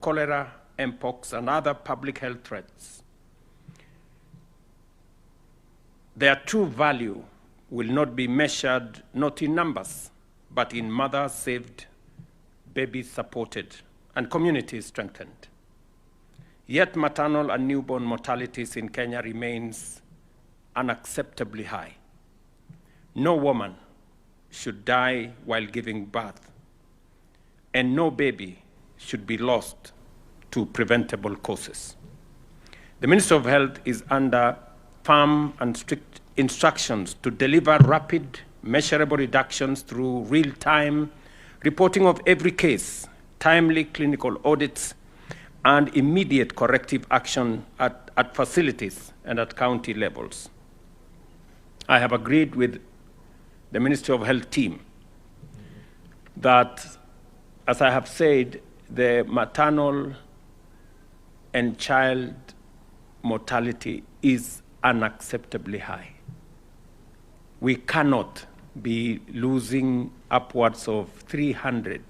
cholera, mpox, and other public health threats. Their true value will not be measured not in numbers, but in mothers saved, babies supported, and communities strengthened. Yet maternal and newborn mortalities in Kenya remains unacceptably high. No woman should die while giving birth, and no baby should be lost to preventable causes. The Ministry of Health is under firm and strict instructions to deliver rapid, measurable reductions through real-time reporting of every case, timely clinical audits, and immediate corrective action at facilities and at county levels. I have agreed with the Ministry of Health team that, as I have said, the maternal and child mortality is unacceptably high. We cannot be losing upwards of 300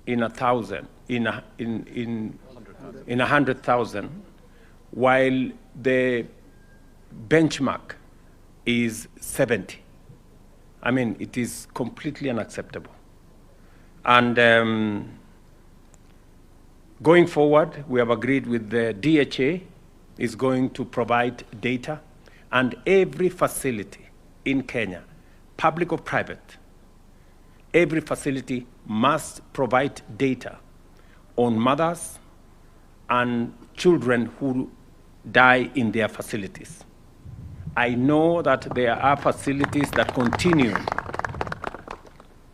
in 1,000, in 100,000, while the benchmark is 70. I mean, it is completely unacceptable. And going forward, we have agreed with the DHA is going to provide data, and every facility in Kenya, public or private, every facility must provide data on mothers and children who die in their facilities. I know that there are facilities that continue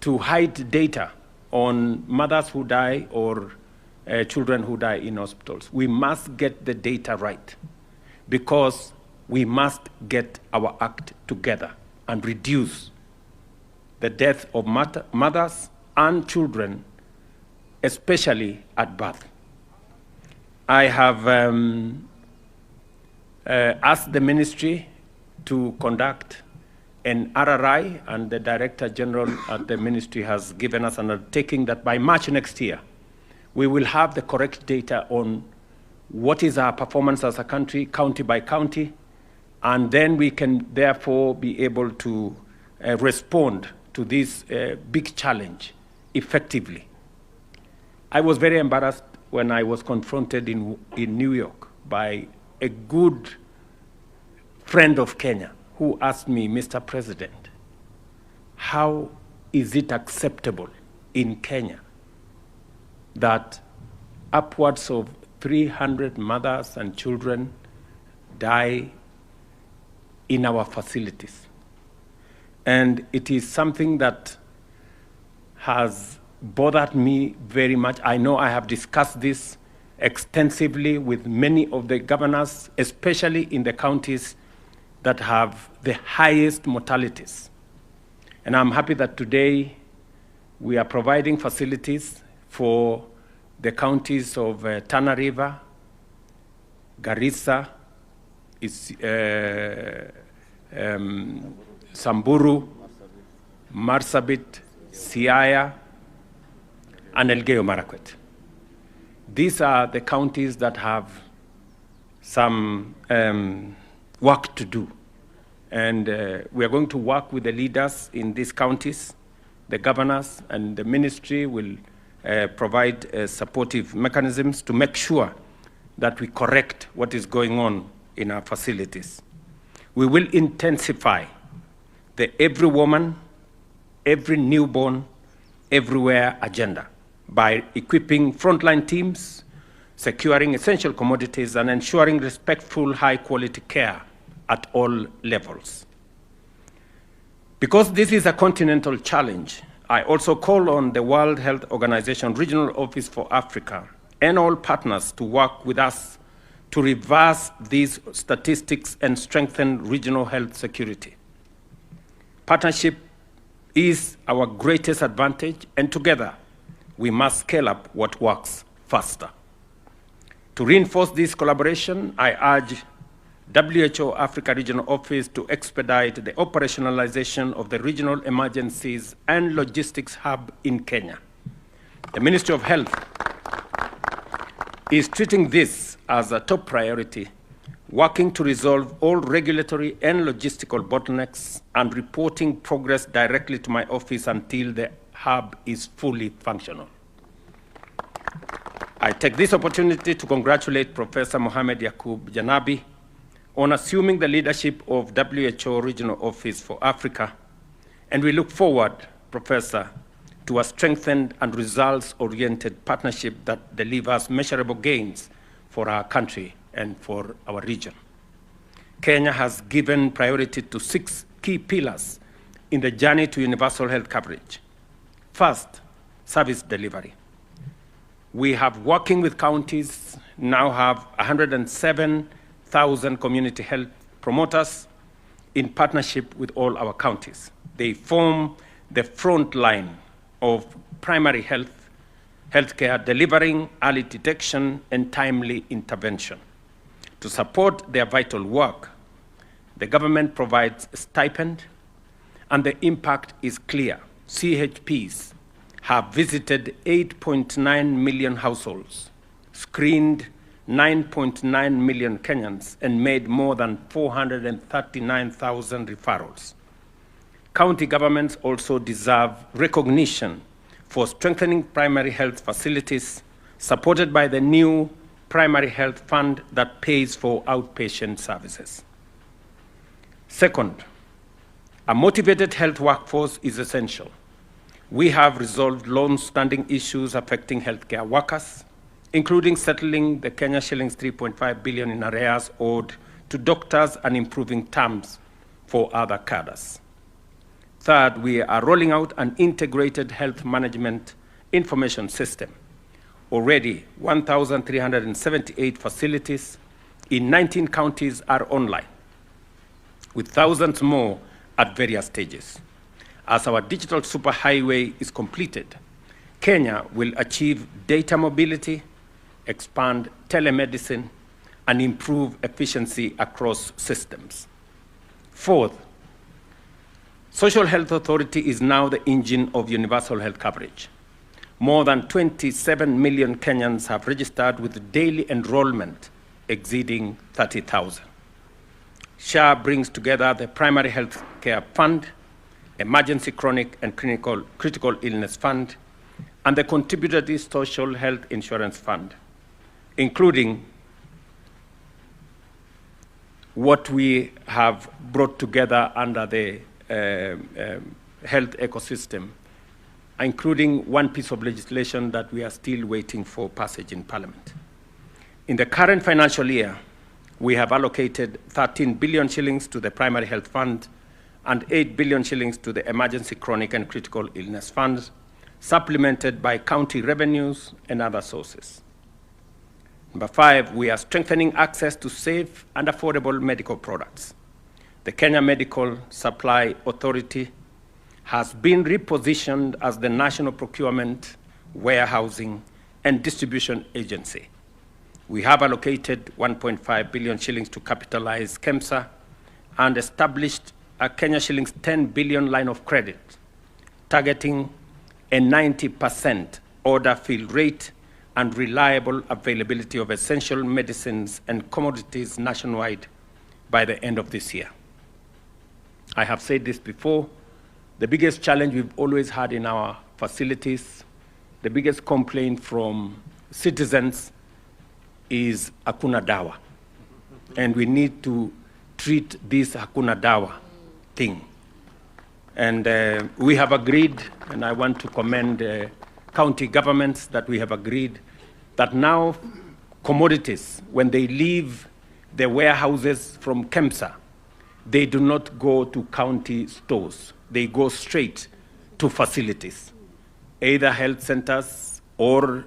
to hide data on mothers who die or children who die in hospitals. We must get the data right, because we must get our act together and reduce the death of mothers and children, especially at birth. I have asked the ministry to conduct an RRI, and the Director General at the ministry has given us an undertaking that by March next year, we will have the correct data on what is our performance as a country, county by county, and then we can therefore be able to respond to this big challenge effectively. I was very embarrassed when I was confronted in New York by a good friend of Kenya who asked me, Mr. President, how is it acceptable in Kenya that upwards of 300 mothers and children die in our facilities? And it is something that has bothered me very much. I know I have discussed this extensively with many of the governors, especially in the counties that have the highest mortalities. And I'm happy that today we are providing facilities for the counties of Tana River, Garissa, Samburu, Marsabit, Siaya, and Elgeyo Marakwet. These are the counties that have some work to do. And we are going to work with the leaders in these counties, the governors, and the ministry will provide supportive mechanisms to make sure that we correct what is going on in our facilities. We will intensify the every woman, every newborn, everywhere agenda by equipping frontline teams, securing essential commodities, and ensuring respectful, high-quality care at all levels. Because this is a continental challenge, I also call on the World Health Organization Regional Office for Africa and all partners to work with us to reverse these statistics and strengthen regional health security. Partnership is our greatest advantage, and together we must scale up what works faster. To reinforce this collaboration, I urge WHO Africa Regional Office to expedite the operationalization of the Regional Emergencies and Logistics Hub in Kenya. The Ministry of Health is treating this as a top priority, working to resolve all regulatory and logistical bottlenecks and reporting progress directly to my office until the hub is fully functional. I take this opportunity to congratulate Professor Mohamed Yaqub Janabi on assuming the leadership of WHO Regional Office for Africa, and we look forward, Professor, to a strengthened and results-oriented partnership that delivers measurable gains for our country and for our region. Kenya has given priority to 6 key pillars in the journey to universal health coverage. First, service delivery. We have, working with counties, now have 107,000 community health promoters in partnership with all our counties. They form the front line of primary healthcare, delivering early detection and timely intervention. To support their vital work, the government provides a stipend, and the impact is clear. CHPs have visited 8.9 million households, screened 9.9 million Kenyans, and made more than 439,000 referrals. County governments also deserve recognition for strengthening primary health facilities, supported by the new Primary Health Fund that pays for outpatient services. Second, a motivated health workforce is essential. We have resolved long-standing issues affecting healthcare workers, including settling the Kenya shillings 3.5 billion in arrears owed to doctors and improving terms for other cadres. Third, we are rolling out an integrated health management information system. Already, 1,378 facilities in 19 counties are online, with thousands more at various stages. As our digital superhighway is completed, Kenya will achieve data mobility, expand telemedicine, and improve efficiency across systems. Fourth, Social Health Authority is now the engine of universal health coverage. More than 27 million Kenyans have registered with daily enrollment exceeding 30,000. SHA brings together the Primary Health Care Fund, Emergency Chronic and Critical Illness Fund, and the Contributory Social Health Insurance Fund, including what we have brought together under the health ecosystem, including one piece of legislation that we are still waiting for passage in Parliament. In the current financial year, we have allocated 13 billion shillings to the Primary Health Fund and 8 billion shillings to the Emergency Chronic and Critical Illness Funds, supplemented by county revenues and other sources. Number 5, we are strengthening access to safe and affordable medical products. The Kenya Medical Supply Authority has been repositioned as the National Procurement, Warehousing, and Distribution Agency. We have allocated 1.5 billion shillings to capitalize KEMSA and established a Kenya shillings 10 billion line of credit, targeting a 90% order fill rate and reliable availability of essential medicines and commodities nationwide by the end of this year. I have said this before, the biggest challenge we've always had in our facilities, the biggest complaint from citizens is hakuna dawa. And we need to treat this hakuna dawa thing. And we have agreed, and I want to commend county governments that we have agreed that now commodities, when they leave the warehouses from KEMSA, they do not go to county stores. They go straight to facilities, either health centers or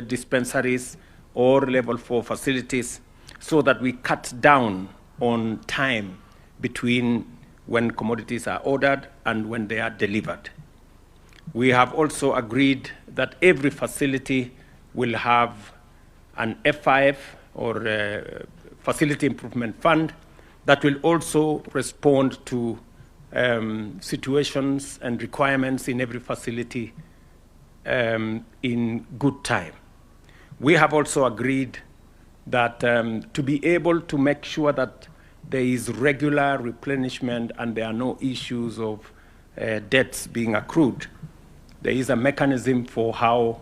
dispensaries or level 4 facilities, so that we cut down on time between when commodities are ordered and when they are delivered. We have also agreed that every facility will have an F5 or Facility Improvement Fund that will also respond to situations and requirements in every facility in good time. We have also agreed that to be able to make sure that there is regular replenishment and there are no issues of debts being accrued, there is a mechanism for how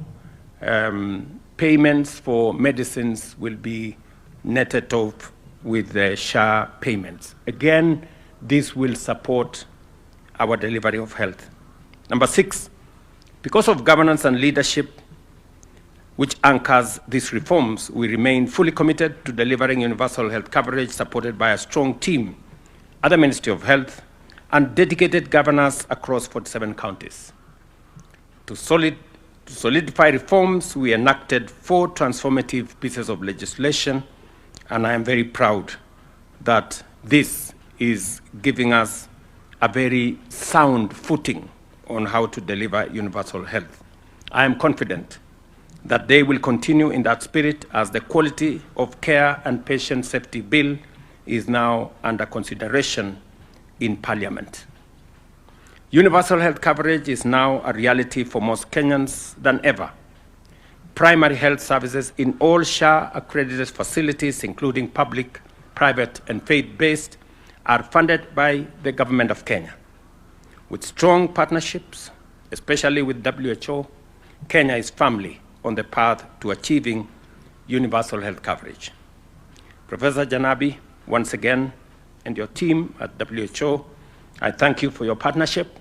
payments for medicines will be netted off with the SHA payments. Again, this will support our delivery of health. Number 6, because of governance and leadership which anchors these reforms, we remain fully committed to delivering universal health coverage supported by a strong team at the Ministry of Health and dedicated governors across 47 counties. To solidify reforms, we enacted 4 transformative pieces of legislation, and I am very proud that this is giving us a very sound footing on how to deliver universal health. I am confident that they will continue in that spirit as the Quality of Care and Patient Safety Bill is now under consideration in Parliament. Universal health coverage is now a reality for most Kenyans than ever. Primary health services in all SHA-accredited facilities, including public, private, and faith-based, are funded by the government of Kenya. With strong partnerships, especially with WHO, Kenya is firmly on the path to achieving universal health coverage. Professor Janabi, once again, and your team at WHO, I thank you for your partnership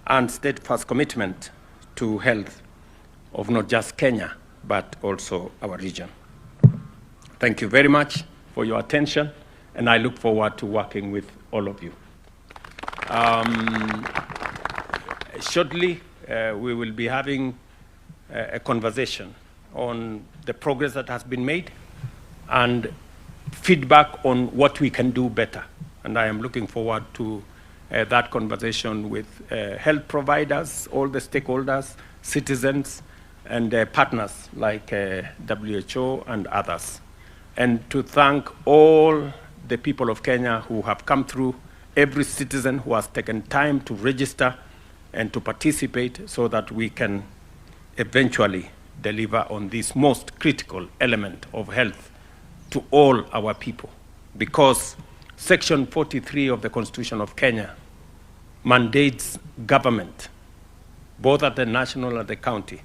and steadfast commitment to health of not just Kenya, but also our region. Thank you very much for your attention, and I look forward to working with all of you. Shortly, we will be having a conversation on the progress that has been made and feedback on what we can do better. And I am looking forward to that conversation with health providers, all the stakeholders, citizens, and partners like WHO and others. And to thank all the people of Kenya who have come through, every citizen who has taken time to register and to participate so that we can eventually deliver on this most critical element of health to all our people. Because Section 43 of the Constitution of Kenya mandates government, both at the national and the county,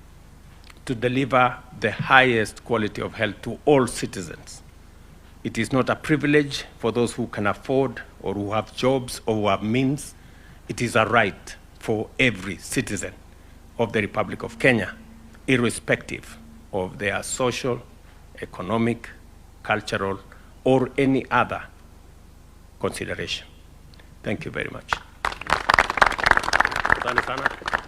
to deliver the highest quality of health to all citizens. It is not a privilege for those who can afford or who have jobs or who have means. It is a right for every citizen of the Republic of Kenya, irrespective of their social, economic, cultural, or any other consideration. Thank you very much. Asante sana.